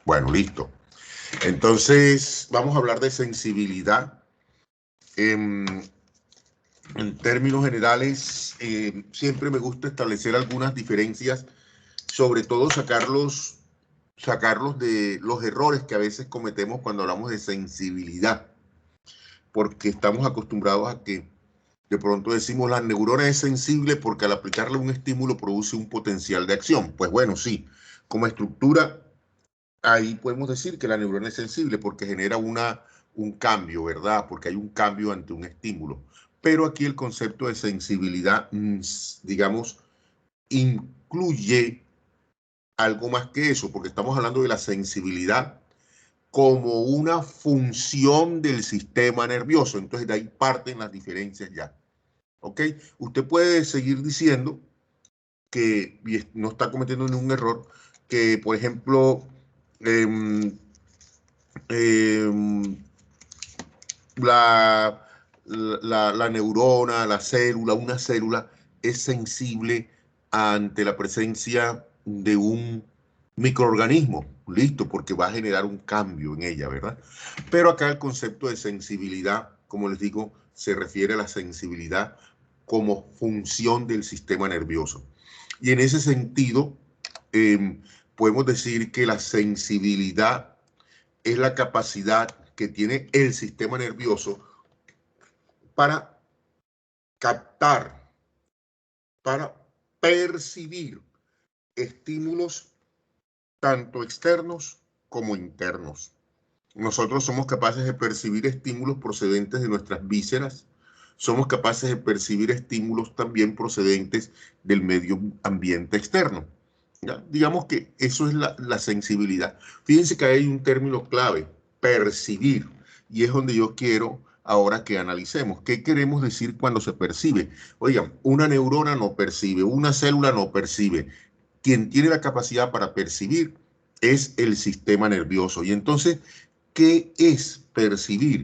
Bueno, listo. Entonces, vamos a hablar de sensibilidad. En términos generales, siempre me gusta establecer algunas diferencias, sobre todo sacarlos de los errores que a veces cometemos cuando hablamos de sensibilidad, porque estamos acostumbrados a que de pronto decimos la neurona es sensible porque al aplicarle un estímulo produce un potencial de acción. Pues bueno, sí, como estructura, ahí podemos decir que la neurona es sensible porque genera un cambio, ¿verdad? Porque hay un cambio ante un estímulo. Pero aquí el concepto de sensibilidad, digamos, incluye algo más que eso, porque estamos hablando de la sensibilidad como una función del sistema nervioso. Entonces de ahí parten las diferencias ya. ¿Ok? Usted puede seguir diciendo que no está cometiendo ningún error, que por ejemplo, eh, eh, la neurona, la célula, una célula es sensible ante la presencia de un microorganismo, listo, porque va a generar un cambio en ella, ¿verdad? Pero acá el concepto de sensibilidad, como les digo, se refiere a la sensibilidad como función del sistema nervioso. Y en ese sentido, podemos decir que la sensibilidad es la capacidad que tiene el sistema nervioso para captar, para percibir estímulos tanto externos como internos. Nosotros somos capaces de percibir estímulos procedentes de nuestras vísceras, somos capaces de percibir estímulos también procedentes del medio ambiente externo. ¿Ya? Digamos que eso es la sensibilidad. Fíjense que hay un término clave, percibir, y es donde yo quiero ahora que analicemos. ¿Qué queremos decir cuando se percibe? Oigan, una neurona no percibe, una célula no percibe. Quien tiene la capacidad para percibir es el sistema nervioso. Y entonces, ¿qué es percibir?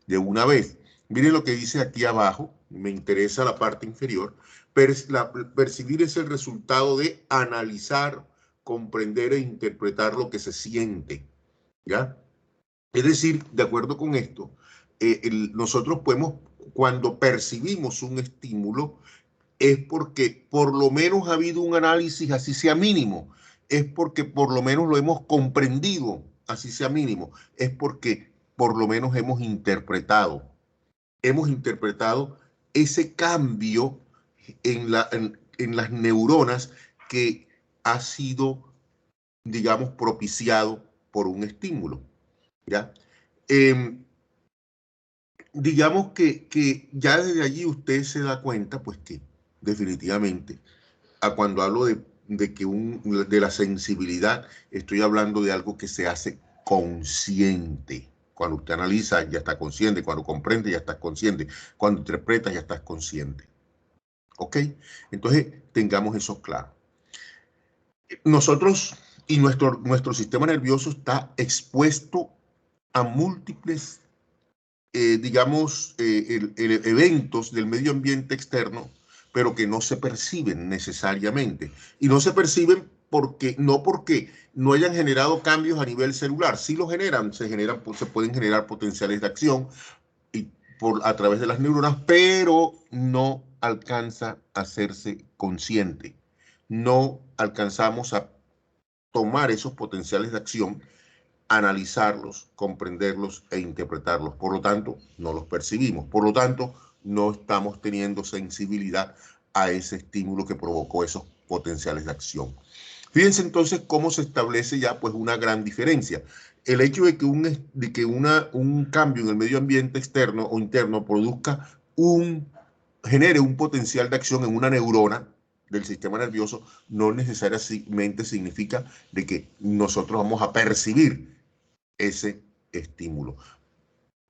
De una vez, miren lo que dice aquí abajo, me interesa la parte inferior. Percibir es el resultado de analizar, comprender e interpretar lo que se siente, ¿ya? Es decir, de acuerdo con esto, nosotros podemos, cuando percibimos un estímulo, es porque por lo menos ha habido un análisis, así sea mínimo, es porque por lo menos lo hemos comprendido, así sea mínimo, es porque por lo menos hemos interpretado ese cambio en las neuronas que ha sido, digamos, propiciado por un estímulo, ¿ya? Eh, digamos que ya desde allí usted se da cuenta, pues que definitivamente, cuando hablo de la sensibilidad, estoy hablando de algo que se hace consciente. Cuando usted analiza, ya está consciente. Cuando comprende, ya está consciente. Cuando interpreta, ya está consciente. ¿Ok? Entonces, tengamos eso claro. Nosotros y nuestro sistema nervioso está expuesto a múltiples, digamos, eventos del medio ambiente externo, pero que no se perciben necesariamente. Y no se perciben no porque no hayan generado cambios a nivel celular. Sí lo generan, se pueden generar potenciales de acción y a través de las neuronas, pero no alcanza a hacerse consciente. No alcanzamos a tomar esos potenciales de acción, analizarlos, comprenderlos e interpretarlos. Por lo tanto, no los percibimos. Por lo tanto, no estamos teniendo sensibilidad a ese estímulo que provocó esos potenciales de acción. Fíjense entonces cómo se establece ya pues una gran diferencia. El hecho de que un cambio en el medio ambiente externo o interno genere un potencial de acción en una neurona del sistema nervioso, no necesariamente significa de que nosotros vamos a percibir ese estímulo.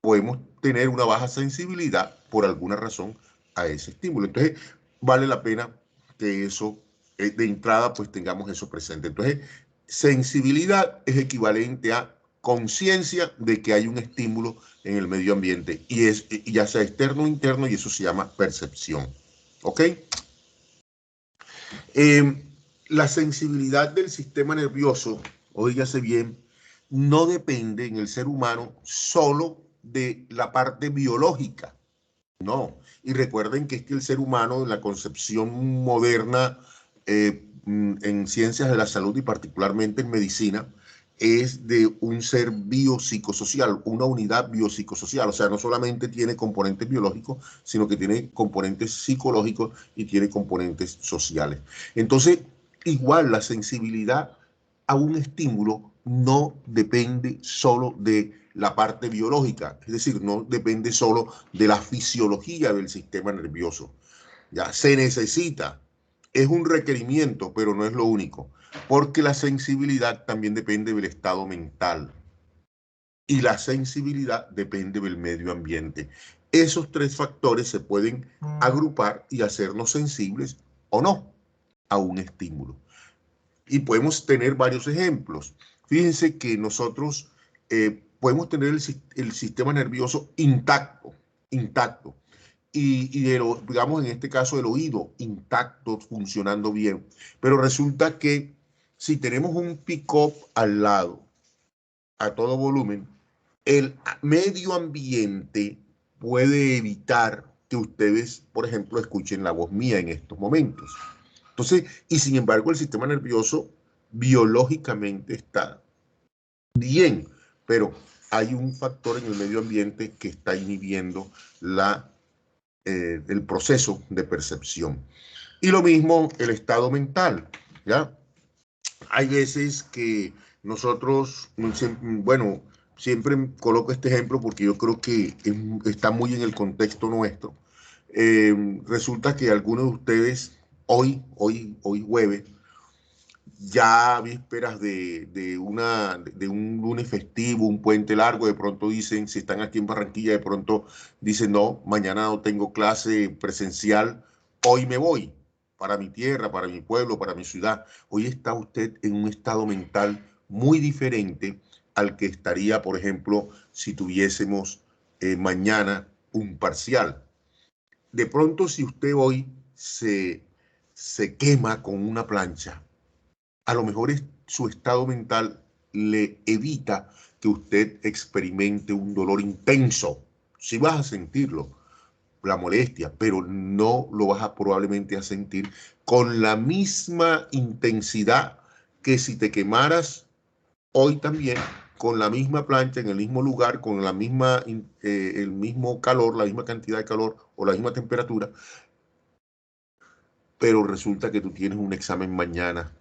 Podemos tener una baja sensibilidad por alguna razón a ese estímulo. Entonces, vale la pena que eso, de entrada, pues tengamos eso presente. Entonces, sensibilidad es equivalente a conciencia de que hay un estímulo en el medio ambiente, y ya sea externo o interno, y eso se llama percepción. ¿Ok? La sensibilidad del sistema nervioso, óigase bien, no depende en el ser humano solo de la parte biológica, no. Y recuerden que es que el ser humano, en la concepción moderna, en ciencias de la salud y particularmente en medicina, es de un ser biopsicosocial, una unidad biopsicosocial. O sea, no solamente tiene componentes biológicos, sino que tiene componentes psicológicos y tiene componentes sociales. Entonces, igual la sensibilidad a un estímulo no depende solo de la parte biológica, es decir, no depende solo de la fisiología del sistema nervioso. Ya se necesita, es un requerimiento, pero no es lo único, porque la sensibilidad también depende del estado mental y la sensibilidad depende del medio ambiente. Esos tres factores se pueden agrupar y hacernos sensibles o no a un estímulo. Y podemos tener varios ejemplos. Fíjense que nosotros podemos tener el sistema nervioso intacto. Digamos en este caso el oído intacto, funcionando bien. Pero resulta que si tenemos un pick-up al lado, a todo volumen, el medio ambiente puede evitar que ustedes, por ejemplo, escuchen la voz mía en estos momentos. Entonces, y sin embargo, el sistema nervioso biológicamente está bien, pero hay un factor en el medio ambiente que está inhibiendo el proceso de percepción. Y lo mismo el estado mental, ¿ya? Hay veces que nosotros, bueno, siempre coloco este ejemplo porque yo creo que está muy en el contexto nuestro. Resulta que algunos de ustedes hoy jueves, ya vísperas de un lunes festivo, un puente largo, de pronto dicen, si están aquí en Barranquilla, de pronto dicen, no, mañana no tengo clase presencial, hoy me voy para mi tierra, para mi pueblo, para mi ciudad. Hoy está usted en un estado mental muy diferente al que estaría, por ejemplo, si tuviésemos mañana un parcial. De pronto, si usted hoy se quema con una plancha, a lo mejor su estado mental le evita que usted experimente un dolor intenso. Sí vas a sentirlo, la molestia, pero no lo vas a probablemente a sentir con la misma intensidad que si te quemaras hoy también con la misma plancha, en el mismo lugar, con el mismo calor, la misma cantidad de calor o la misma temperatura, pero resulta que tú tienes un examen mañana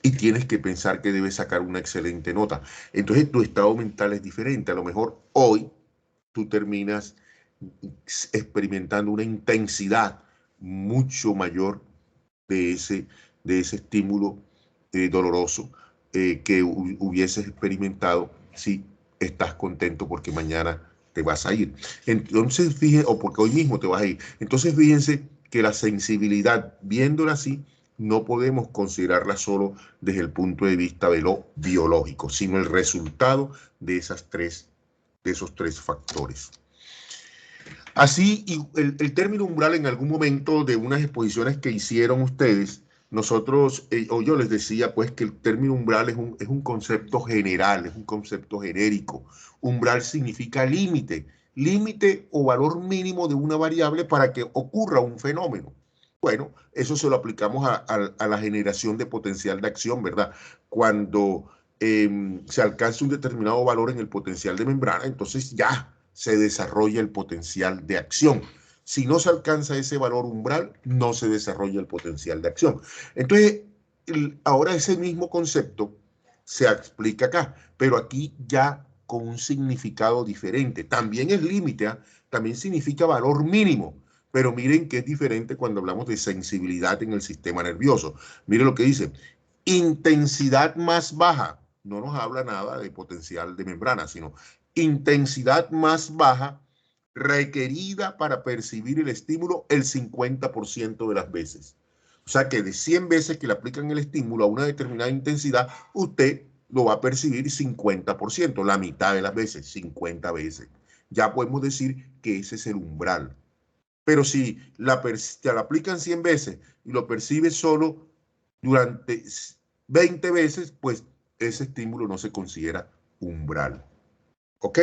y tienes que pensar que debes sacar una excelente nota. Entonces tu estado mental es diferente. A lo mejor hoy tú terminas experimentando una intensidad mucho mayor de ese estímulo doloroso que hubieses experimentado si estás contento porque mañana te vas a ir. Entonces, fíjense, o porque hoy mismo te vas a ir. Entonces, fíjense que la sensibilidad, viéndola así, no podemos considerarla solo desde el punto de vista de lo biológico, sino el resultado de esos tres factores. Así, el término umbral en algún momento de unas exposiciones que hicieron ustedes, nosotros, o yo les decía pues que el término umbral es un concepto general, es un concepto genérico. Umbral significa límite, límite o valor mínimo de una variable para que ocurra un fenómeno. Bueno, eso se lo aplicamos a la generación de potencial de acción, ¿verdad? Cuando se alcanza un determinado valor en el potencial de membrana, entonces ya se desarrolla el potencial de acción. Si no se alcanza ese valor umbral, no se desarrolla el potencial de acción. Entonces, ahora ese mismo concepto se explica acá, pero aquí ya con un significado diferente. También es límite, ¿eh? También significa valor mínimo, pero miren que es diferente cuando hablamos de sensibilidad en el sistema nervioso. Miren lo que dice, intensidad más baja. No nos habla nada de potencial de membrana, sino intensidad más baja requerida para percibir el estímulo el 50% de las veces. O sea que de 100 veces que le aplican el estímulo a una determinada intensidad, usted lo va a percibir 50%, la mitad de las veces, 50 veces. Ya podemos decir que ese es el umbral. Pero si te la aplican 100 veces y lo percibes solo durante 20 veces, pues ese estímulo no se considera umbral. ¿Ok?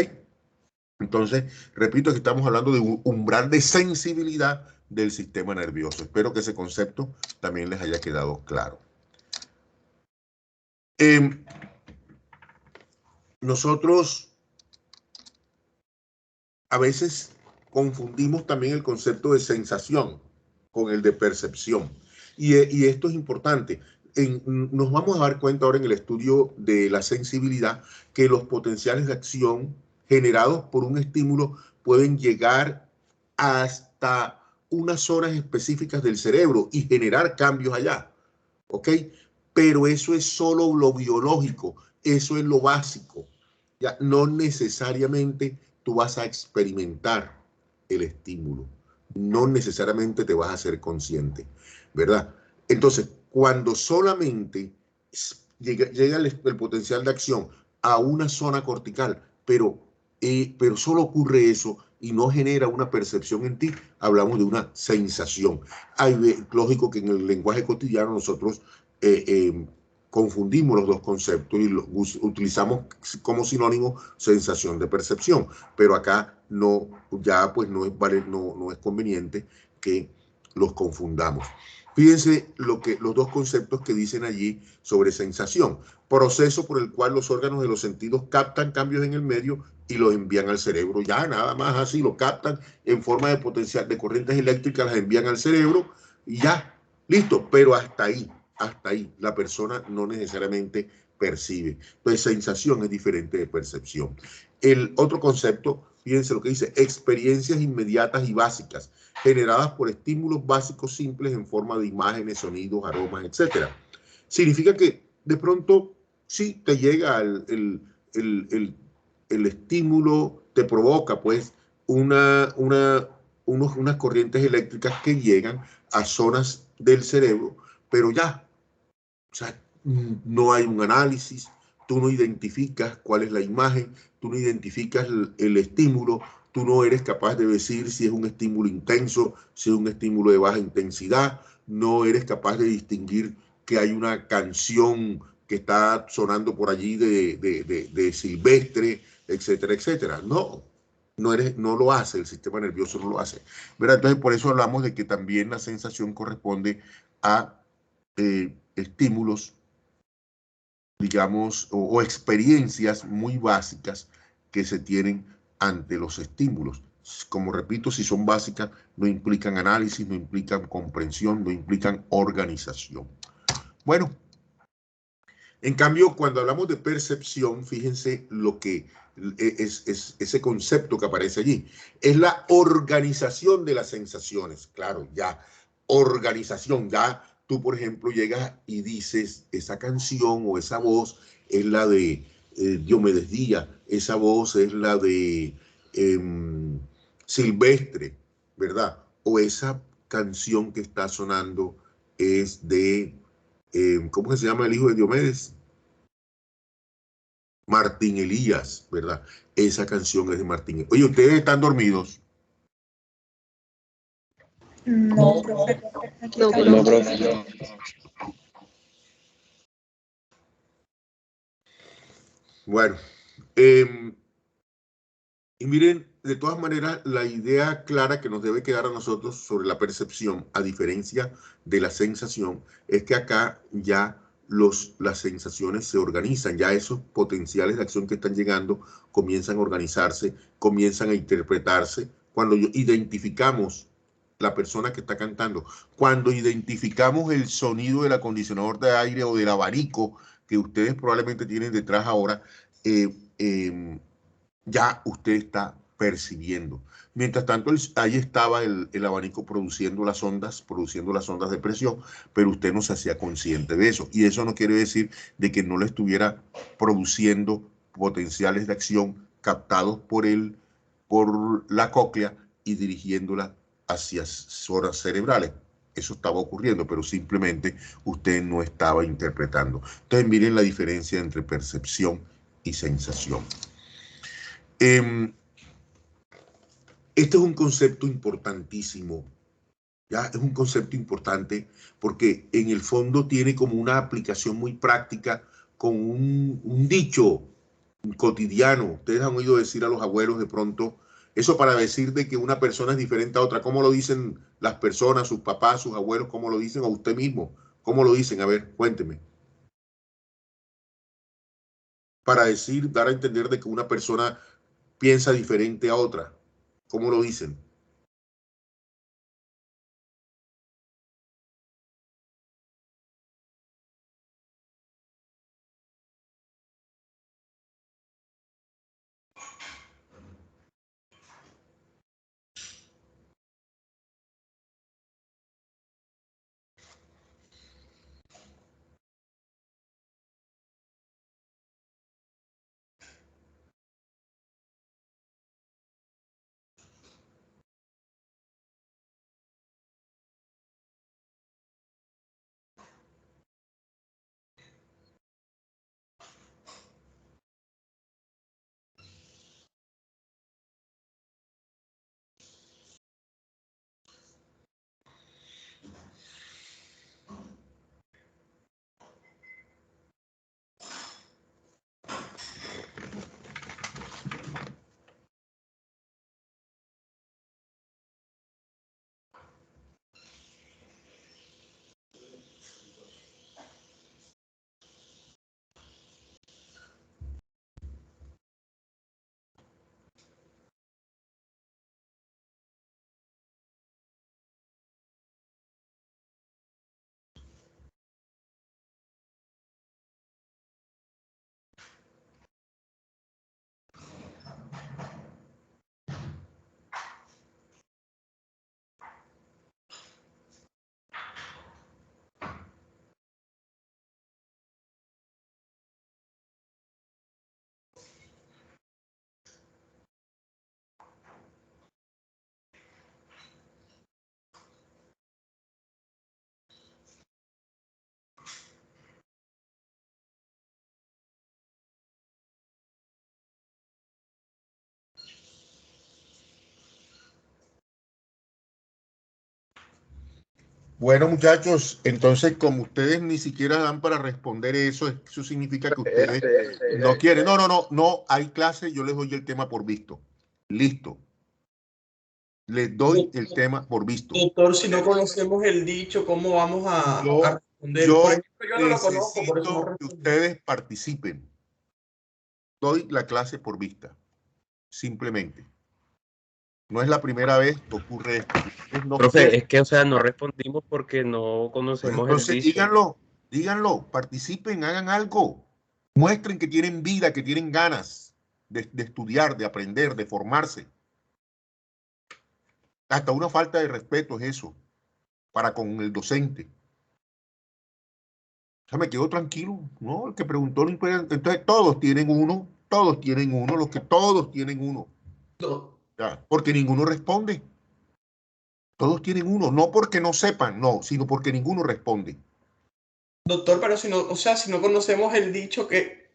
Entonces, repito que estamos hablando de un umbral de sensibilidad del sistema nervioso. Espero que ese concepto también les haya quedado claro. Nosotros a veces confundimos también el concepto de sensación con el de percepción. Y esto es importante. Nos vamos a dar cuenta ahora en el estudio de la sensibilidad que los potenciales de acción generados por un estímulo pueden llegar hasta unas zonas específicas del cerebro y generar cambios allá. ¿Ok? Pero eso es solo lo biológico, eso es lo básico. Ya, no necesariamente tú vas a experimentar el estímulo, no necesariamente te vas a ser consciente, ¿verdad? Entonces, cuando solamente llega el potencial de acción a una zona cortical, pero solo ocurre eso y no genera una percepción en ti, hablamos de una sensación. Lógico que en el lenguaje cotidiano nosotros confundimos los dos conceptos y utilizamos como sinónimo sensación de percepción, pero acá no, ya pues no es conveniente que los confundamos. Fíjense los dos conceptos que dicen allí sobre sensación: proceso por el cual los órganos de los sentidos captan cambios en el medio y los envían al cerebro. Ya nada más así lo captan en forma de potencial de corrientes eléctricas, las envían al cerebro y ya, listo, pero hasta ahí la persona no necesariamente percibe. Entonces, sensación es diferente de percepción. El otro concepto, fíjense lo que dice: experiencias inmediatas y básicas generadas por estímulos básicos simples en forma de imágenes, sonidos, aromas, etc. Significa que de pronto sí te llega el estímulo, te provoca pues unas corrientes eléctricas que llegan a zonas del cerebro, pero ya, o sea, no hay un análisis, tú no identificas cuál es la imagen, tú no identificas el estímulo, tú no eres capaz de decir si es un estímulo intenso, si es un estímulo de baja intensidad, no eres capaz de distinguir que hay una canción que está sonando por allí de Silvestre, etcétera, etcétera. No lo hace, el sistema nervioso no lo hace, ¿verdad? Entonces, por eso hablamos de que también la sensación corresponde a estímulos, digamos, o experiencias muy básicas que se tienen ante los estímulos. Como repito, si son básicas, no implican análisis, no implican comprensión, no implican organización. Bueno, en cambio, cuando hablamos de percepción, fíjense lo que es ese concepto que aparece allí. Es la organización de las sensaciones. Claro, ya, organización. Ya tú, por ejemplo, llegas y dices, esa canción o esa voz es la de Diomedes Díaz, esa voz es la de Silvestre, ¿verdad? O esa canción que está sonando es de ¿cómo se llama el hijo de Diomedes? Martín Elías, ¿verdad? Esa canción es de Martín. Oye, ¿ustedes están dormidos? No, profe. No, profe. Bueno, y miren, de todas maneras, la idea clara que nos debe quedar a nosotros sobre la percepción, a diferencia de la sensación, es que acá ya las sensaciones se organizan, ya esos potenciales de acción que están llegando comienzan a organizarse, comienzan a interpretarse. Cuando identificamos la persona que está cantando, cuando identificamos el sonido del acondicionador de aire o del abanico que ustedes probablemente tienen detrás ahora, eh, eh, ya usted está percibiendo. Mientras tanto, ahí estaba el abanico produciendo las ondas de presión, pero usted no se hacía consciente de eso. Y eso no quiere decir de que no le estuviera produciendo potenciales de acción captados por la cóclea y dirigiéndola hacia zonas cerebrales. Eso estaba ocurriendo, pero simplemente usted no estaba interpretando. Entonces, miren la diferencia entre percepción y sensación. Este es un concepto importantísimo, ya es un concepto importante porque en el fondo tiene como una aplicación muy práctica con un dicho cotidiano. Ustedes han oído decir a los abuelos de pronto, eso para decir de que una persona es diferente a otra. ¿Cómo lo dicen las personas, sus papás, sus abuelos? ¿Cómo lo dicen? O usted mismo. ¿Cómo lo dicen? A ver, cuénteme. Para decir, dar a entender de que una persona piensa diferente a otra. ¿Cómo lo dicen? Bueno, muchachos, entonces como ustedes ni siquiera dan para responder eso, eso significa que ustedes no quieren. No, no, no, no hay clase, yo les doy el tema por visto. Listo. Les doy el tema por visto. Doctor, si no conocemos el dicho, ¿cómo vamos a responder? Yo Por ejemplo, yo no lo conozco, por eso no necesito que respondo. ustedes participen. Doy la clase por vista, simplemente. No es la primera vez que ocurre esto. No Profe, quieren. es que, o sea, no respondimos porque no conocemos el Entonces dicho. díganlo, participen, hagan algo. Muestren que tienen vida, que tienen ganas de estudiar, de aprender, de formarse. Hasta una falta de respeto es eso, para con el docente. O sea, me quedo tranquilo, ¿no? El que preguntó lo imperial. Entonces todos tienen uno, los que todos tienen uno. No, Ya, porque ninguno responde. Todos tienen uno, no porque no sepan, no, sino porque ninguno responde. doctor, pero si no, o sea, si no conocemos el dicho que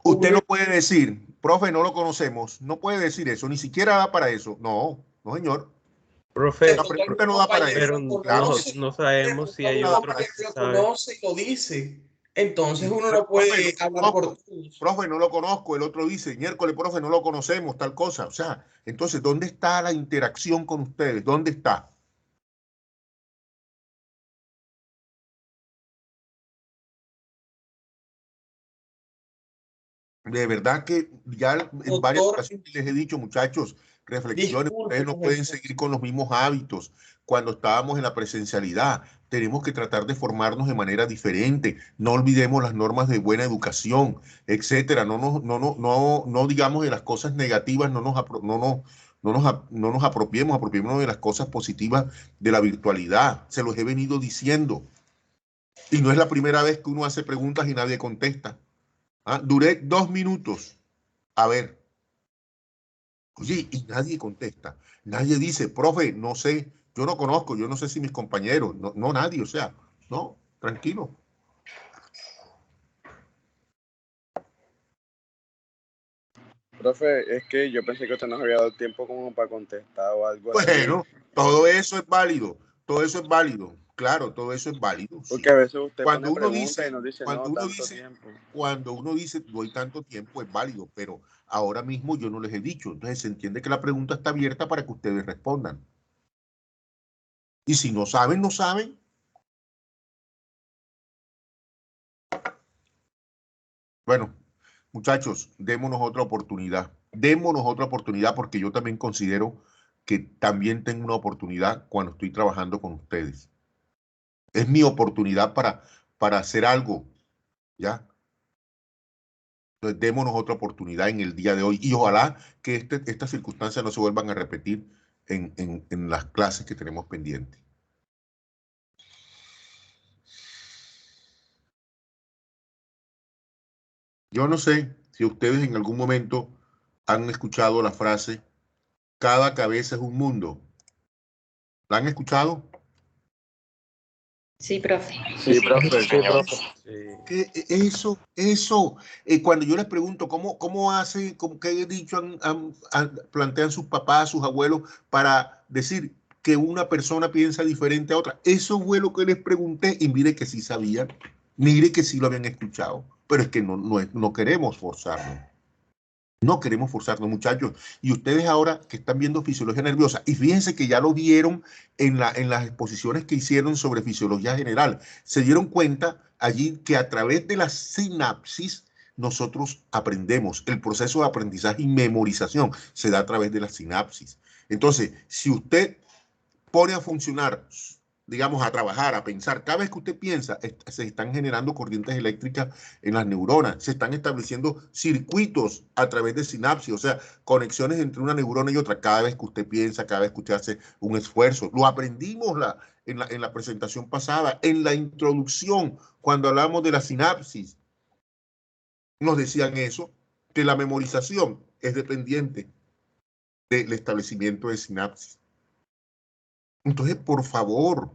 Usted uno no puede decir, profe, no lo conocemos, no puede decir eso, ni siquiera da para eso. No, no, señor. de Profe, La pronto pregunta algún no da para compañero eso. pero lo Claro no, que conoce, sí, no de sabemos si pronto hay algún nada para otro que compañero sí lo sabe. conoce y lo dice. Entonces uno eso. no puede hablar por todos. Profe, no lo conozco. El otro dice, miércoles, profe, no lo conocemos, tal cosa. O sea, entonces, ¿dónde está la interacción con ustedes? ¿Dónde está? De verdad que ya en varias Doctor, ocasiones les he dicho, muchachos, reflexiones, ustedes no discúlpeme. pueden seguir con los mismos hábitos. Cuando estábamos en la presencialidad, tenemos que tratar de formarnos de manera diferente. No olvidemos las normas de buena educación, etcétera. No digamos de las cosas negativas, no nos apropiemos de las cosas positivas de la virtualidad. Se los he venido diciendo. Y no es la primera vez que uno hace preguntas y nadie contesta. ¿Ah? Duré 2 minutos. A ver, oye, y nadie contesta. Nadie dice, profe, no sé, yo no conozco, yo no sé si mis compañeros, no, no nadie, o sea, no, tranquilo. Profe, es que yo pensé que usted nos había dado tiempo como para contestar o algo así. Bueno, todo eso es válido, todo eso es válido. claro, todo eso es válido. Sí. Porque a veces usted Cuando pone uno preguntas dice, y nos dice, cuando no, uno tanto dice, tiempo. cuando uno dice, doy tanto tiempo, es válido, pero ahora mismo yo no les he dicho. Entonces se entiende que la pregunta está abierta para que ustedes respondan. Y si no saben, no saben. Bueno, muchachos, démonos otra oportunidad. Démonos otra oportunidad porque yo también considero que también tengo una oportunidad cuando estoy trabajando con ustedes. Es mi oportunidad para hacer algo, ¿ya? Entonces, démonos otra oportunidad en el día de hoy y ojalá que estas circunstancias no se vuelvan a repetir en las clases que tenemos pendientes. Yo no sé si ustedes en algún momento han escuchado la frase, cada cabeza es un mundo. ¿La han escuchado? Sí, profe. Sí, profe. Sí, profe. Sí. Que eso, cuando yo les pregunto cómo hace, qué dicho plantean sus papás, sus abuelos, para decir que una persona piensa diferente a otra. Eso fue lo que les pregunté y mire que sí sabían, mire que sí lo habían escuchado, pero es que no queremos forzarlo. No queremos forzarnos, muchachos. Y ustedes ahora que están viendo fisiología nerviosa, y fíjense que ya lo vieron en las exposiciones que hicieron sobre fisiología general, se dieron cuenta allí que a través de la sinapsis nosotros aprendemos. El proceso de aprendizaje y memorización se da a través de la sinapsis. Entonces, si usted pone a funcionar, digamos, a trabajar, a pensar. Cada vez que usted piensa, se están generando corrientes eléctricas en las neuronas, se están estableciendo circuitos a través de sinapsis, o sea, conexiones entre una neurona y otra, cada vez que usted piensa, cada vez que usted hace un esfuerzo. Lo aprendimos en la presentación pasada, en la introducción, cuando hablamos de la sinapsis, nos decían eso, que la memorización es dependiente del establecimiento de sinapsis. Entonces, por favor,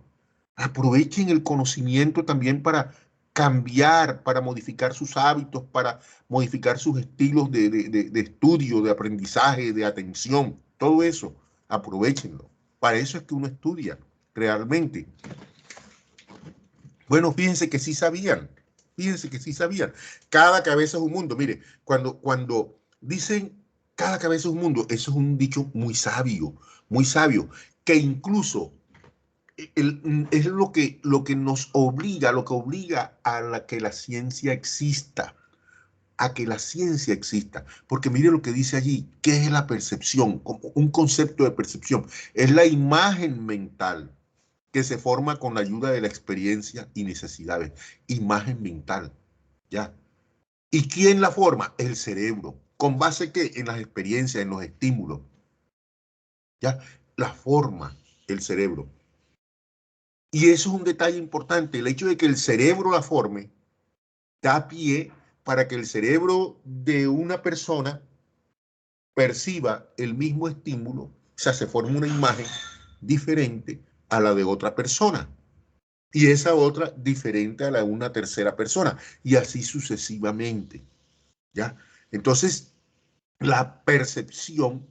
aprovechen el conocimiento también para cambiar, para modificar sus hábitos, para modificar sus estilos de estudio, de aprendizaje, de atención. Todo eso, aprovechenlo. Para eso es que uno estudia realmente. Bueno, fíjense que sí sabían. Fíjense que sí sabían. Cada cabeza es un mundo. Mire, cuando dicen cada cabeza es un mundo, eso es un dicho muy sabio, que incluso es lo que nos obliga, lo que obliga que la ciencia exista, a que la ciencia exista. Porque mire lo que dice allí, ¿qué es la percepción? Como un concepto de percepción. Es la imagen mental que se forma con la ayuda de la experiencia y necesidades. Imagen mental, ¿ya? ¿Y quién la forma? El cerebro. ¿Con base qué? En las experiencias, en los estímulos, ¿ya? La forma el cerebro. Y eso es un detalle importante. El hecho de que el cerebro la forme da pie para que el cerebro de una persona perciba el mismo estímulo, o sea, se forma una imagen diferente a la de otra persona y esa otra diferente a la de una tercera persona y así sucesivamente, ¿ya? Entonces, la percepción,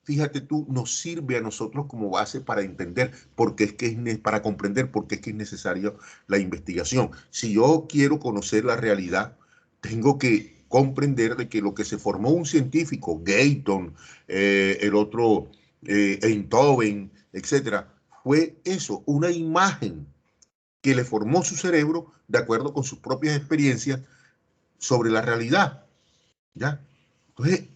fíjate tú, nos sirve a nosotros como base para entender por qué es que para comprender por qué es que es necesaria la investigación. Si yo quiero conocer la realidad, tengo que comprender de que lo que se formó un científico, Gayton, el otro Einthoven, etcétera, fue eso, una imagen que le formó su cerebro de acuerdo con sus propias experiencias sobre la realidad, ¿ya? Entonces,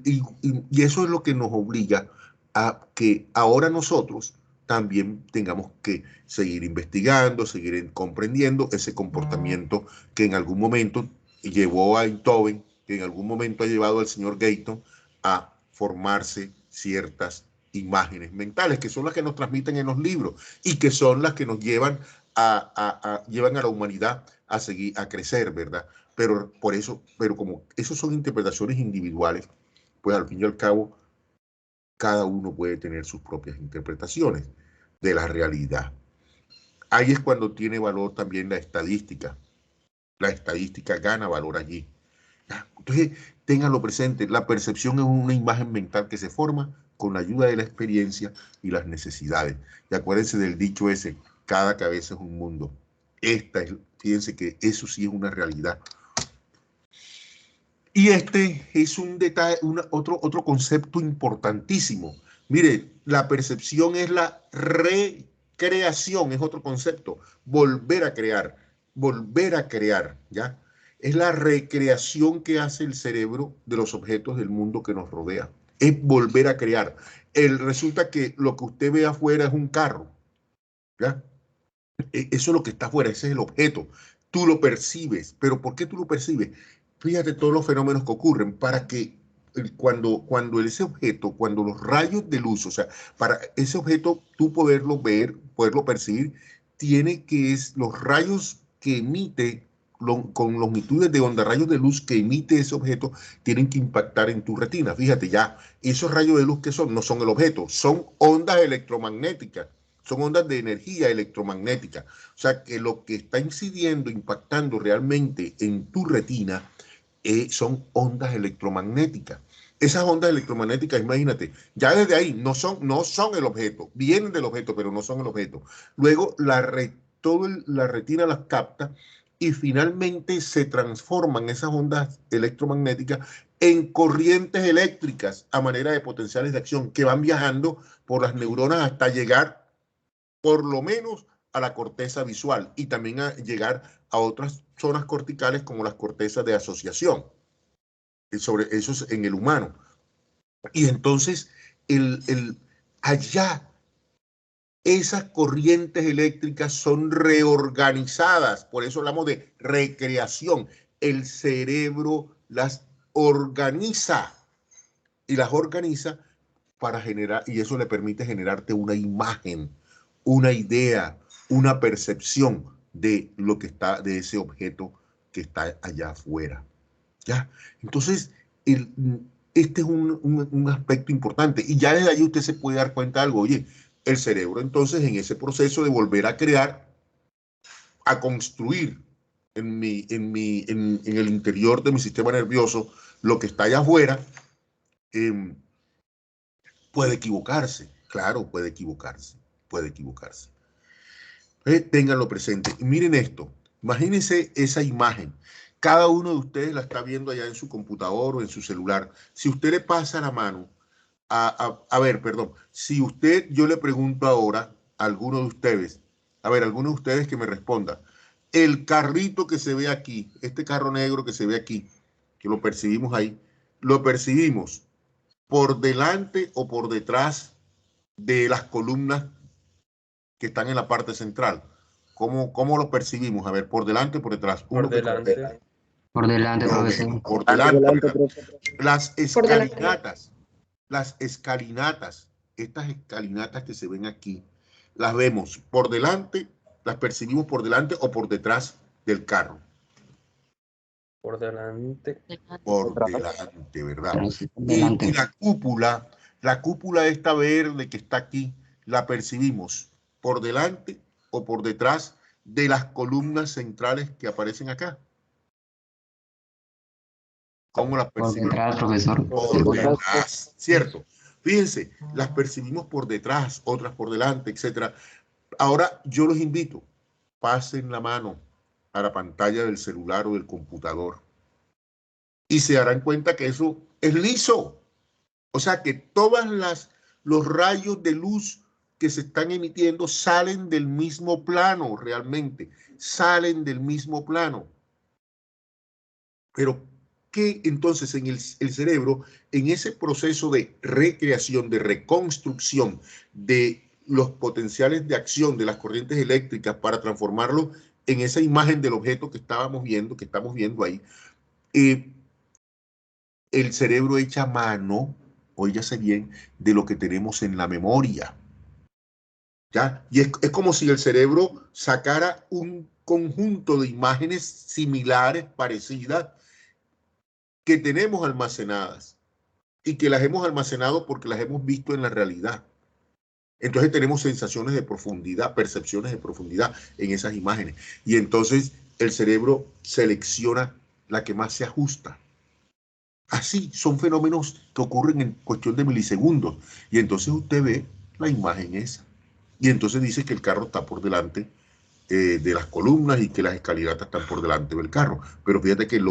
y eso es lo que nos obliga a que ahora nosotros también tengamos que seguir investigando, seguir comprendiendo ese comportamiento que en algún momento llevó a Einthoven, que en algún momento ha llevado al señor Gayton a formarse ciertas imágenes mentales, que son las que nos transmiten en los libros y que son las que nos llevan llevan a la humanidad a seguir, a crecer, ¿verdad? Pero por eso, pero como esos son interpretaciones individuales, pues al fin y al cabo, cada uno puede tener sus propias interpretaciones de la realidad. Ahí es cuando tiene valor también la estadística. La estadística gana valor allí. Entonces, ténganlo presente, la percepción es una imagen mental que se forma con la ayuda de la experiencia y las necesidades. Y acuérdense del dicho ese, cada cabeza es un mundo. Fíjense que eso sí es una realidad. Y este es un detalle, otro concepto importantísimo. Mire, la percepción es la recreación, es otro concepto. Volver a crear, ¿ya? Es la recreación que hace el cerebro de los objetos del mundo que nos rodea. Es volver a crear. Resulta que lo que usted ve afuera es un carro, ¿ya? Eso es lo que está afuera, ese es el objeto. Tú lo percibes, pero ¿por qué tú lo percibes? Fíjate todos los fenómenos que ocurren para que cuando ese objeto, cuando los rayos de luz, o sea, para ese objeto tú poderlo ver, poderlo percibir, tiene que es los rayos que emite, con longitudes de onda, rayos de luz que emite ese objeto, tienen que impactar en tu retina. Fíjate ya, esos rayos de luz que son, no son el objeto, son ondas electromagnéticas. Son ondas de energía electromagnética. O sea, que lo que está incidiendo, impactando realmente en tu retina son ondas electromagnéticas. Esas ondas electromagnéticas, imagínate, ya desde ahí no son el objeto, vienen del objeto, pero no son el objeto. Luego la retina las capta y finalmente se transforman esas ondas electromagnéticas en corrientes eléctricas a manera de potenciales de acción que van viajando por las neuronas hasta llegar por lo menos a la corteza visual y también a llegar a otras zonas corticales como las cortezas de asociación. Sobre eso es en el humano. Y entonces, allá, esas corrientes eléctricas son reorganizadas, por eso hablamos de recreación. El cerebro las organiza y las organiza para generar, y eso le permite generarte una imagen, una idea, una percepción de lo que está, de ese objeto que está allá afuera. ¿Ya? Entonces, este es un aspecto importante. Y ya desde ahí usted se puede dar cuenta de algo. Oye, el cerebro entonces en ese proceso de volver a crear, a construir en el interior de mi sistema nervioso lo que está allá afuera, puede equivocarse. Claro, puede equivocarse. Puede equivocarse. Ténganlo presente. Y miren esto. Imagínense esa imagen. Cada uno de ustedes la está viendo allá en su computador o en su celular. Si usted le pasa la mano, a ver, perdón, si yo le pregunto ahora a alguno de ustedes, a ver, alguno de ustedes que me responda, el carrito que se ve aquí, este carro negro que se ve aquí, que lo percibimos ahí, lo percibimos por delante o por detrás de las columnas que están en la parte central. ¿Cómo lo percibimos? A ver, por delante o por detrás. Por delante. Por delante, No, profesor. por delante. Las Por delante. escalinatas, estas escalinatas que se ven aquí, las vemos por delante, las percibimos por delante o por detrás del carro. Por delante. Por delante, ¿verdad? Por Y delante. la cúpula esta verde que está aquí, la percibimos por delante o por detrás de las columnas centrales que aparecen acá. ¿Cómo las Por percibimos? detrás, profesor. Por detrás, ¿cierto? Fíjense, las percibimos por detrás, otras por delante, etc. Ahora yo los invito, pasen la mano a la pantalla del celular o del computador y se darán cuenta que eso es liso. O sea que los rayos de luz que se están emitiendo salen del mismo plano, realmente, salen del mismo plano. Pero que entonces en el cerebro, en ese proceso de recreación, de reconstrucción de los potenciales de acción de las corrientes eléctricas para transformarlo en esa imagen del objeto que estamos viendo ahí, el cerebro echa mano, óigase bien, de lo que tenemos en la memoria. ¿Ya? Y es como si el cerebro sacara un conjunto de imágenes similares, parecidas, que tenemos almacenadas y que las hemos almacenado porque las hemos visto en la realidad. Entonces tenemos sensaciones de profundidad, percepciones de profundidad en esas imágenes. Y entonces el cerebro selecciona la que más se ajusta. Así, son fenómenos que ocurren en cuestión de milisegundos. Y entonces usted ve la imagen esa. Y entonces dice que el carro está por delante de las columnas y que las escalinatas están por delante del carro. Pero fíjate que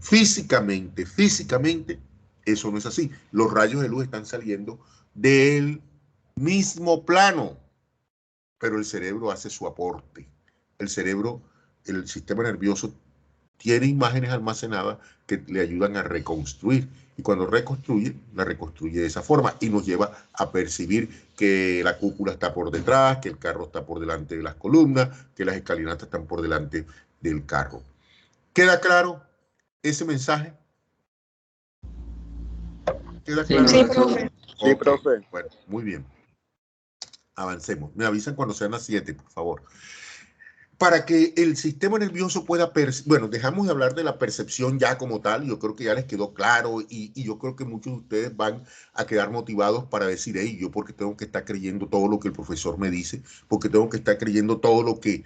físicamente, eso no es así. Los rayos de luz están saliendo del mismo plano, pero el cerebro hace su aporte. El cerebro, el sistema nervioso tiene imágenes almacenadas que le ayudan a reconstruir. Y cuando reconstruye, la reconstruye de esa forma y nos lleva a percibir que la cúpula está por detrás, que el carro está por delante de las columnas, que las escalinatas están por delante del carro. ¿Queda claro ese mensaje? ¿Queda claro? Sí, profe. Sí, Okay. profe. Bueno, muy bien. Avancemos. Me avisan cuando sean las 7, por favor. Para que el sistema nervioso pueda, bueno, dejamos de hablar de la percepción ya como tal, yo creo que ya les quedó claro y yo creo que muchos de ustedes van a quedar motivados para decir, hey, yo porque tengo que estar creyendo todo lo que el profesor me dice, porque tengo que estar creyendo todo lo que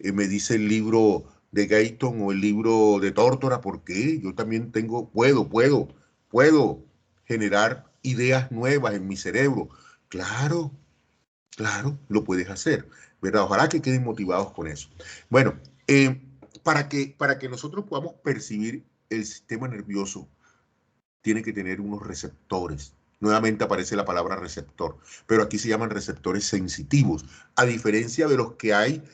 me dice el libro de Gayton o el libro de Tórtora, porque yo también puedo generar ideas nuevas en mi cerebro. Claro, claro, lo puedes hacer, ¿verdad? Ojalá que queden motivados con eso. Bueno, para que nosotros podamos percibir el sistema nervioso, tiene que tener unos receptores. Nuevamente aparece la palabra receptor, pero aquí se llaman receptores sensitivos, a diferencia de los que hay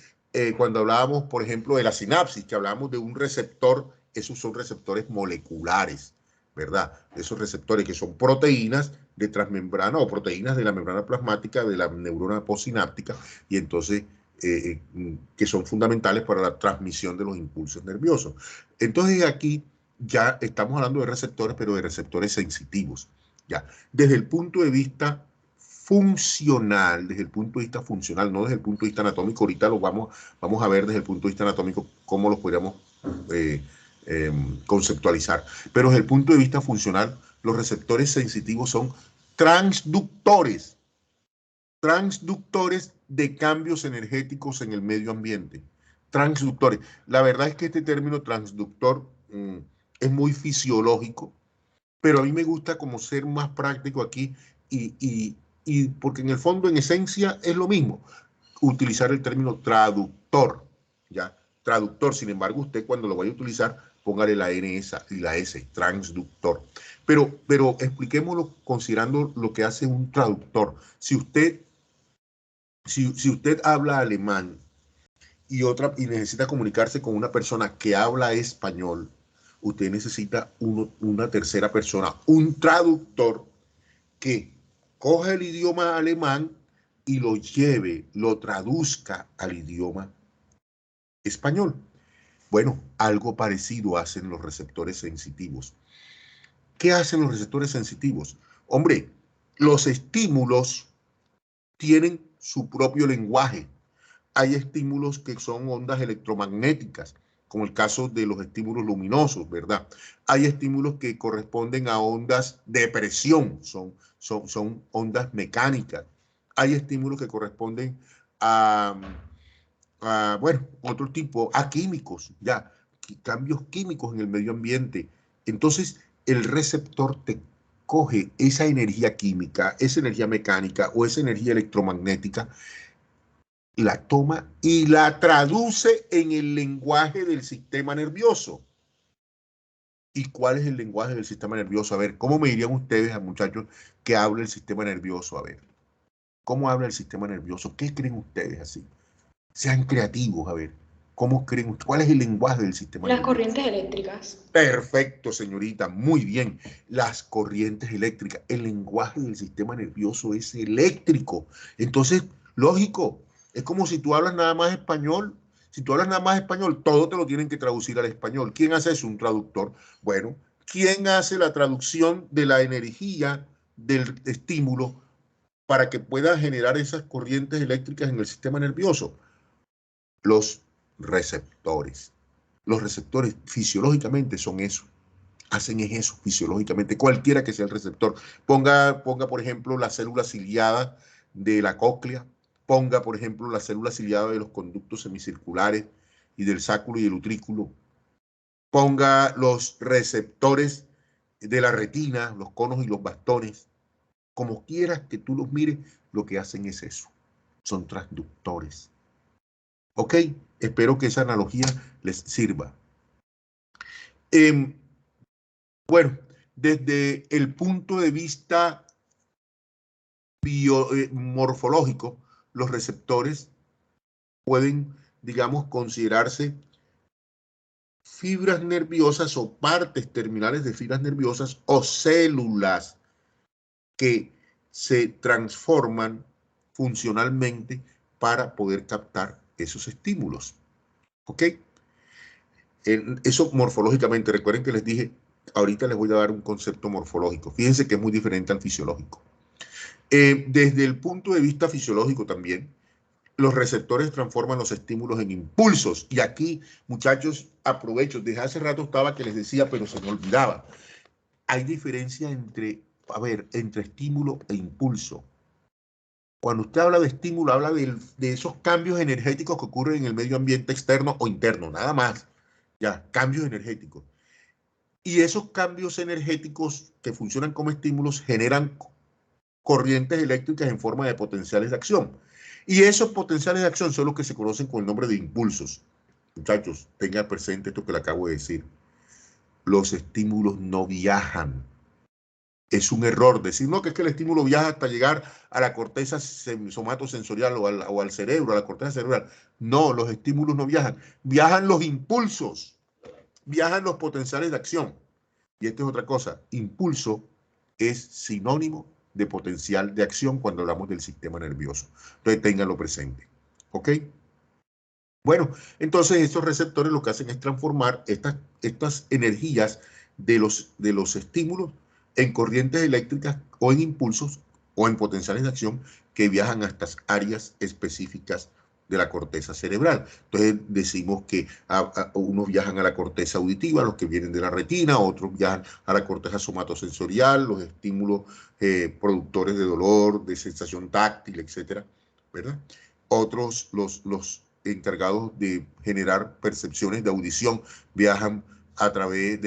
cuando hablábamos, por ejemplo, de la sinapsis, que hablábamos de un receptor, esos son receptores moleculares, ¿verdad? Esos receptores que son proteínas de transmembrana o proteínas de la membrana plasmática de la neurona postsináptica y entonces que son fundamentales para la transmisión de los impulsos nerviosos. Entonces aquí ya estamos hablando de receptores, pero de receptores sensitivos. Ya, desde el punto de vista funcional, no desde el punto de vista anatómico, ahorita lo vamos a ver desde el punto de vista anatómico cómo los podríamos conceptualizar, pero desde el punto de vista funcional, los receptores sensitivos son transductores de cambios energéticos en el medio ambiente. Transductores. La verdad es que este término transductor es muy fisiológico, pero a mí me gusta como ser más práctico aquí y porque en el fondo, en esencia, es lo mismo. Utilizar el término traductor, ¿ya? Traductor, sin embargo, usted cuando lo vaya a utilizar, póngale la N y la S, transductor. Pero expliquémoslo considerando lo que hace un traductor. Si usted habla alemán y necesita comunicarse con una persona que habla español, usted necesita una tercera persona, un traductor que coja el idioma alemán y lo traduzca al idioma español. Bueno, algo parecido hacen los receptores sensitivos. ¿Qué hacen los receptores sensitivos? Hombre, los estímulos tienen su propio lenguaje. Hay estímulos que son ondas electromagnéticas, como el caso de los estímulos luminosos, ¿verdad? Hay estímulos que corresponden a ondas de presión, son ondas mecánicas. Hay estímulos que corresponden bueno, otro tipo, a químicos, ya, cambios químicos en el medio ambiente. Entonces, el receptor te coge esa energía química, esa energía mecánica o esa energía electromagnética, la toma y la traduce en el lenguaje del sistema nervioso. ¿Y cuál es el lenguaje del sistema nervioso? A ver, ¿cómo me dirían ustedes, muchachos, que habla el sistema nervioso? A ver, ¿cómo habla el sistema nervioso? ¿Qué creen ustedes así? Sean creativos, a ver. ¿Cómo creen ustedes? ¿Cuál es el lenguaje del sistema Las nervioso? corrientes eléctricas. Perfecto, señorita, muy bien. Las corrientes eléctricas. El lenguaje del sistema nervioso es eléctrico. Entonces, lógico, es como si tú hablas nada más español. Si tú hablas nada más español, todo te lo tienen que traducir al español. ¿Quién hace eso? Un traductor. Bueno, ¿quién hace la traducción de la energía del estímulo para que pueda generar esas corrientes eléctricas en el sistema nervioso? Los receptores. Los receptores fisiológicamente son eso. Hacen eso fisiológicamente, cualquiera que sea el receptor. Ponga por ejemplo, la célula ciliada de la cóclea, ponga, por ejemplo, la célula ciliada de los conductos semicirculares y del sáculo y el utrículo, ponga los receptores de la retina, los conos y los bastones, como quieras que tú los mires, lo que hacen es eso. son transductores. ¿Ok? Espero que esa analogía les sirva. Bueno, desde el punto de vista morfológico, los receptores pueden, digamos, considerarse fibras nerviosas o partes terminales de fibras nerviosas o células que se transforman funcionalmente para poder captar esos estímulos. ¿Ok? Eso morfológicamente, recuerden que les dije, ahorita les voy a dar un concepto morfológico. Fíjense que es muy diferente al fisiológico. Desde el punto de vista fisiológico también, los receptores transforman los estímulos en impulsos. Y aquí, muchachos, aprovecho, desde hace rato estaba que les decía, pero se me olvidaba. Hay diferencia entre, entre estímulo e impulso. Cuando usted habla de estímulo, habla de esos cambios energéticos que ocurren en el medio ambiente externo o interno, nada más. Ya, cambios energéticos. Y esos cambios energéticos que funcionan como estímulos generan corrientes eléctricas en forma de potenciales de acción. Y esos potenciales de acción son los que se conocen con el nombre de impulsos. Muchachos, tengan presente esto que le acabo de decir. Los estímulos no viajan. Es un error decir, no, que es que el estímulo viaja hasta llegar a la corteza somatosensorial o al cerebro, a la corteza cerebral. No, los estímulos no viajan. Viajan los impulsos. Viajan los potenciales de acción. Y esta es otra cosa. Impulso es sinónimo de potencial de acción cuando hablamos del sistema nervioso. Entonces, ténganlo presente. ¿Ok? Bueno, entonces estos receptores lo que hacen es transformar estas energías de los estímulos en corrientes eléctricas o en impulsos o en potenciales de acción que viajan a estas áreas específicas de la corteza cerebral. Entonces decimos que unos viajan a la corteza auditiva, los que vienen de la retina, otros viajan a la corteza somatosensorial, los estímulos productores de dolor, de sensación táctil, etcétera, ¿verdad? Otros, los encargados de generar percepciones de audición, viajan a través,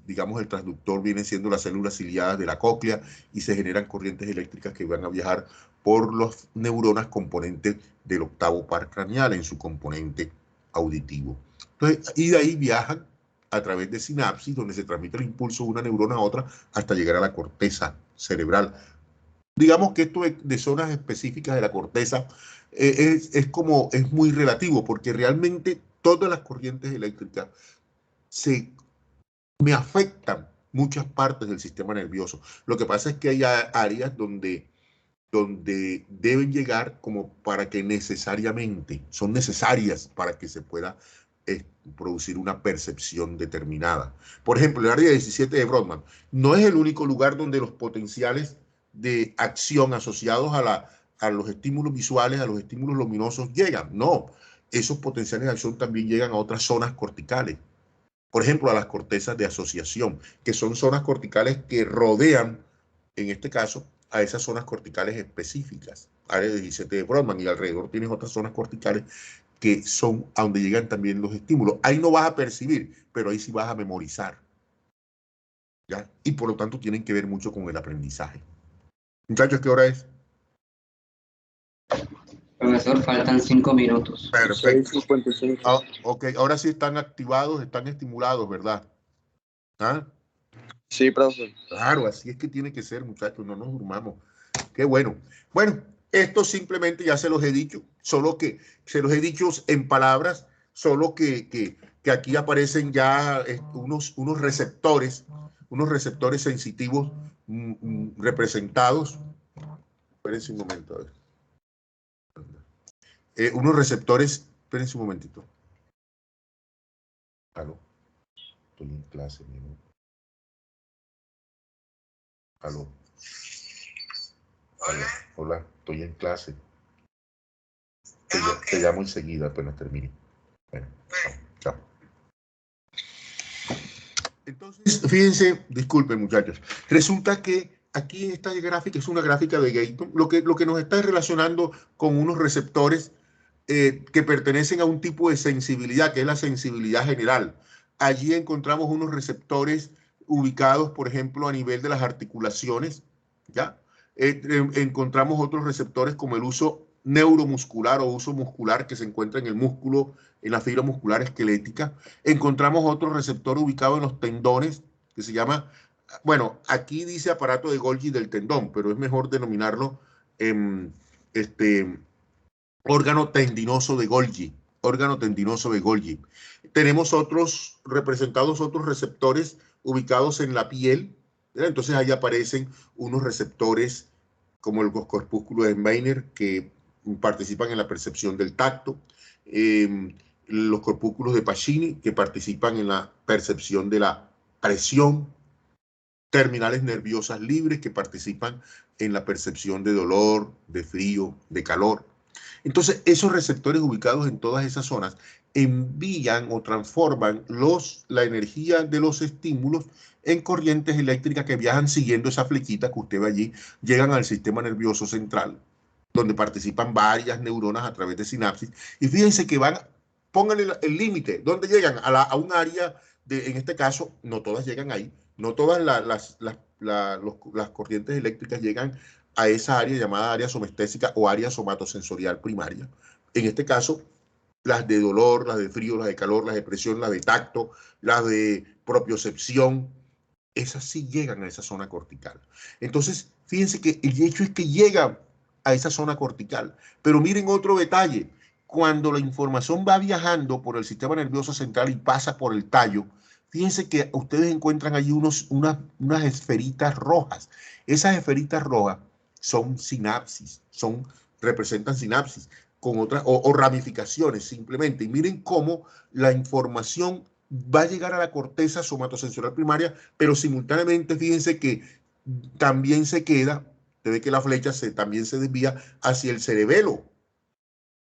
digamos, el transductor viene siendo las células ciliadas de la cóclea y se generan corrientes eléctricas que van a viajar por las neuronas componentes del octavo par craneal en su componente auditivo. Entonces, y de ahí viajan a través de sinapsis, donde se transmite el impulso de una neurona a otra hasta llegar a la corteza cerebral. Digamos que esto de zonas específicas de la corteza es muy relativo, porque realmente todas las corrientes eléctricas me afectan muchas partes del sistema nervioso. Lo que pasa es que hay áreas donde deben llegar como para que son necesarias para que se pueda producir una percepción determinada. Por ejemplo, el área 17 de Brodmann no es el único lugar donde los potenciales de acción asociados a los estímulos visuales, a los estímulos luminosos llegan. No, esos potenciales de acción también llegan a otras zonas corticales. Por ejemplo, a las cortezas de asociación, que son zonas corticales que rodean, en este caso, a esas zonas corticales específicas. Área 17 de Brodmann y alrededor tienes otras zonas corticales que son a donde llegan también los estímulos. Ahí no vas a percibir, pero ahí sí vas a memorizar. ¿Ya? Y por lo tanto tienen que ver mucho con el aprendizaje. Muchachos, ¿qué hora es? Profesor, faltan 5 minutos. Perfecto. 6:55. Ok, ahora sí están activados, están estimulados, ¿verdad? ¿Ah? Sí, profe. Claro, así es que tiene que ser, muchachos, no nos durmamos. Qué bueno. Bueno, esto simplemente ya se los he dicho, solo que se los he dicho en palabras, solo que aquí aparecen ya unos receptores sensitivos representados. Espérense un momento, a ver. Unos receptores, espérense un momentito. Aló, estoy en clase, mi amor. Aló. Hola, estoy en clase. Te llamo enseguida apenas termine. Bueno, chao. Entonces, fíjense, disculpen muchachos, resulta que aquí esta gráfica es una gráfica de Gayton, lo que nos está relacionando con unos receptores que pertenecen a un tipo de sensibilidad, que es la sensibilidad general. Allí encontramos unos receptores ubicados, por ejemplo, a nivel de las articulaciones, ¿ya? Encontramos otros receptores como el uso neuromuscular o uso muscular que se encuentra en el músculo, en la fibra muscular esquelética. Encontramos otro receptor ubicado en los tendones que se llama, bueno, aquí dice aparato de Golgi del tendón, pero es mejor denominarlo órgano tendinoso de Golgi. Órgano tendinoso de Golgi. Tenemos otros representados, otros receptores ubicados en la piel, ¿verdad? Entonces ahí aparecen unos receptores como los corpúsculos de Meiner que participan en la percepción del tacto, los corpúsculos de Pacini que participan en la percepción de la presión, terminales nerviosas libres que participan en la percepción de dolor, de frío, de calor. Entonces, esos receptores ubicados en todas esas zonas envían o transforman la energía de los estímulos en corrientes eléctricas que viajan siguiendo esa flequita que usted ve allí, llegan al sistema nervioso central, donde participan varias neuronas a través de sinapsis. Y fíjense que pónganle el límite, ¿dónde llegan? A un área, en este caso, no todas llegan ahí, no todas las corrientes eléctricas llegan a esa área llamada área somestésica o área somatosensorial primaria. En este caso, las de dolor, las de frío, las de calor, las de presión, las de tacto, las de propiocepción, esas sí llegan a esa zona cortical. Entonces, fíjense que el hecho es que llegan a esa zona cortical. Pero miren otro detalle. Cuando la información va viajando por el sistema nervioso central y pasa por el tallo, fíjense que ustedes encuentran allí unas esferitas rojas. Esas esferitas rojas son sinapsis, representan sinapsis con otras o ramificaciones simplemente. Y miren cómo la información va a llegar a la corteza somatosensorial primaria, pero simultáneamente fíjense que también se queda, se ve que la flecha también se desvía hacia el cerebelo,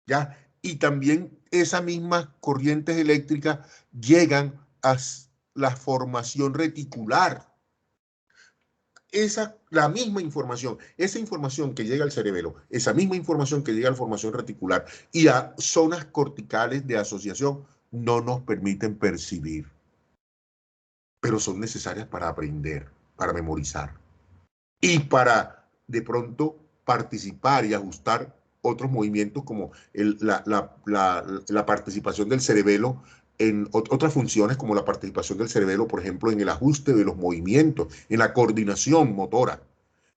¿ya? Y también esas mismas corrientes eléctricas llegan a la formación reticular. La misma información, esa información que llega al cerebelo, esa misma información que llega a la formación reticular y a zonas corticales de asociación no nos permiten percibir, pero son necesarias para aprender, para memorizar y para de pronto participar y ajustar otros movimientos como la participación del cerebelo en otras funciones como la participación del cerebelo, por ejemplo, en el ajuste de los movimientos, en la coordinación motora.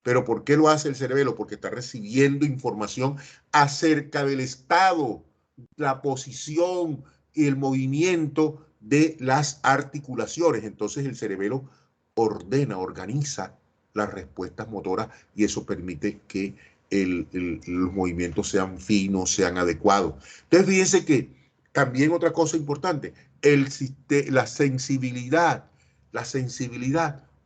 ¿Pero por qué lo hace el cerebelo? Porque está recibiendo información acerca del estado, la posición y el movimiento de las articulaciones. Entonces el cerebelo organiza las respuestas motoras y eso permite que los movimientos sean finos, sean adecuados. Entonces fíjense que también otra cosa importante, la sensibilidad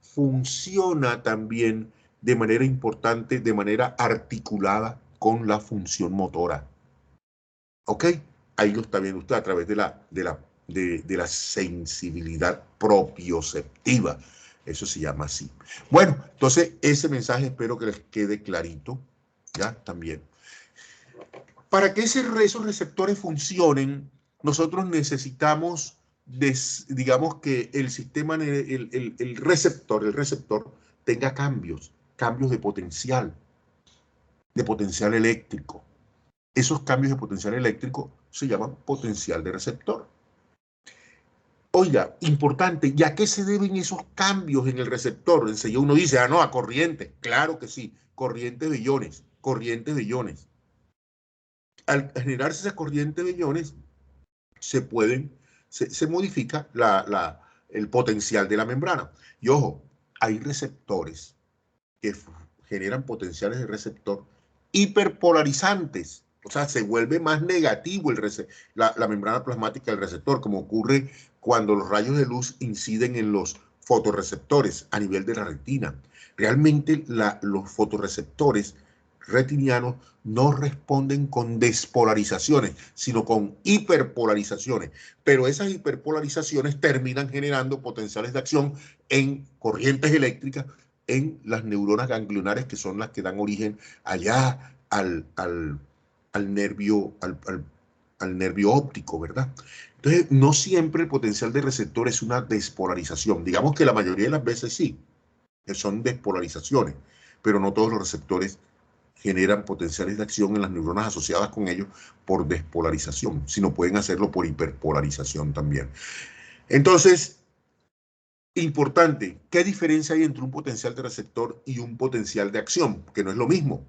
funciona también de manera importante, de manera articulada con la función motora. ¿Ok? Ahí lo está viendo usted a través de la sensibilidad propioceptiva. Eso se llama así. Bueno, entonces ese mensaje espero que les quede clarito, ¿ya? También. Para que esos receptores funcionen, nosotros necesitamos, digamos que el sistema, el receptor tenga cambios de potencial eléctrico. Esos cambios de potencial eléctrico se llaman potencial de receptor. Oiga, importante, ¿y a qué se deben esos cambios en el receptor? Enseguida uno dice, no, a corriente. Claro que sí, corriente de iones. Al generarse esa corriente de iones, se modifica el potencial de la membrana. Y ojo, hay receptores que generan potenciales de receptor hiperpolarizantes. O sea, se vuelve más negativo la membrana plasmática del receptor, como ocurre cuando los rayos de luz inciden en los fotorreceptores a nivel de la retina. Realmente los fotorreceptores retinianos no responden con despolarizaciones, sino con hiperpolarizaciones. Pero esas hiperpolarizaciones terminan generando potenciales de acción en corrientes eléctricas en las neuronas ganglionares, que son las que dan origen allá al nervio óptico, ¿verdad? Entonces, no siempre el potencial de receptor es una despolarización. Digamos que la mayoría de las veces sí, que son despolarizaciones, pero no todos los receptores generan potenciales de acción en las neuronas asociadas con ellos por despolarización, sino pueden hacerlo por hiperpolarización también. Entonces, importante, ¿qué diferencia hay entre un potencial de receptor y un potencial de acción? Que no es lo mismo.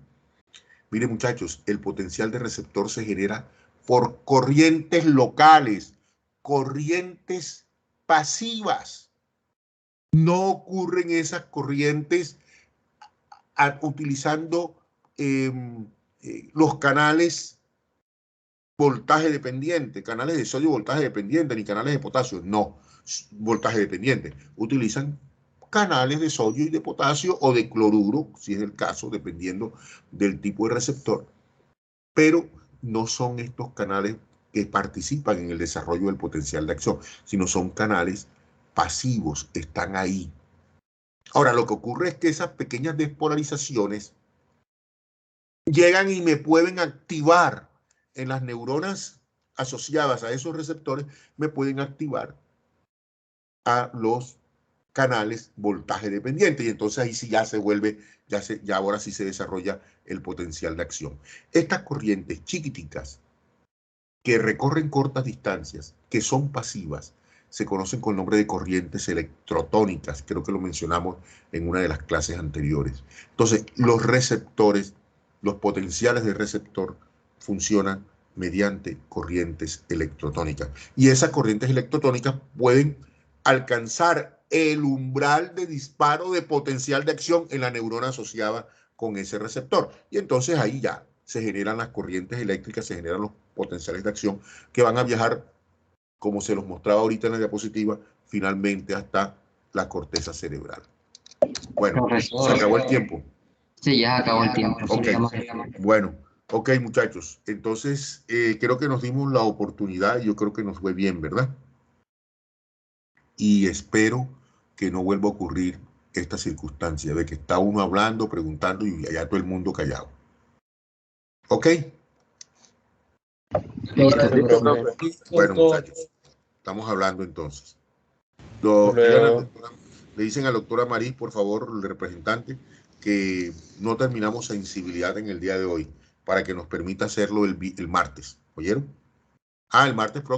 Miren, muchachos, el potencial de receptor se genera por corrientes locales, corrientes pasivas. No ocurren esas corrientes utilizando los canales voltaje dependiente, canales de sodio voltaje dependiente, ni canales de potasio, no, voltaje dependiente. Utilizan canales de sodio y de potasio o de cloruro, si es el caso, dependiendo del tipo de receptor, pero no son estos canales que participan en el desarrollo del potencial de acción, sino son canales pasivos, están ahí. Ahora, lo que ocurre es que esas pequeñas despolarizaciones llegan y me pueden activar en las neuronas asociadas a esos receptores, me pueden activar a los canales voltaje dependiente, y entonces ahí sí ya se vuelve, ya ahora sí se desarrolla el potencial de acción. Estas corrientes chiquititas que recorren cortas distancias, que son pasivas, se conocen con el nombre de corrientes electrotónicas, creo que lo mencionamos en una de las clases anteriores. Entonces, los receptores, los potenciales de receptor funcionan mediante corrientes electrotónicas. Y esas corrientes electrotónicas pueden alcanzar el umbral de disparo de potencial de acción en la neurona asociada con ese receptor. Y entonces ahí ya se generan las corrientes eléctricas, se generan los potenciales de acción que van a viajar, como se los mostraba ahorita en la diapositiva, finalmente hasta la corteza cerebral. Bueno, Profesor. se acabó el tiempo. Sí, ya acabó el tiempo. Ok, Sí, bueno, ok, muchachos. Entonces, creo que nos dimos la oportunidad y yo creo que nos fue bien, ¿verdad? Y espero que no vuelva a ocurrir esta circunstancia de que está uno hablando, preguntando y allá todo el mundo callado. ¿Ok? Listo. Listo, profe. Bueno, muchachos, estamos hablando entonces. Luego. Le dicen a la doctora Maris, por favor, el representante, que no terminamos sensibilidad en el día de hoy para que nos permita hacerlo el martes. ¿Oyeron? El martes próximo.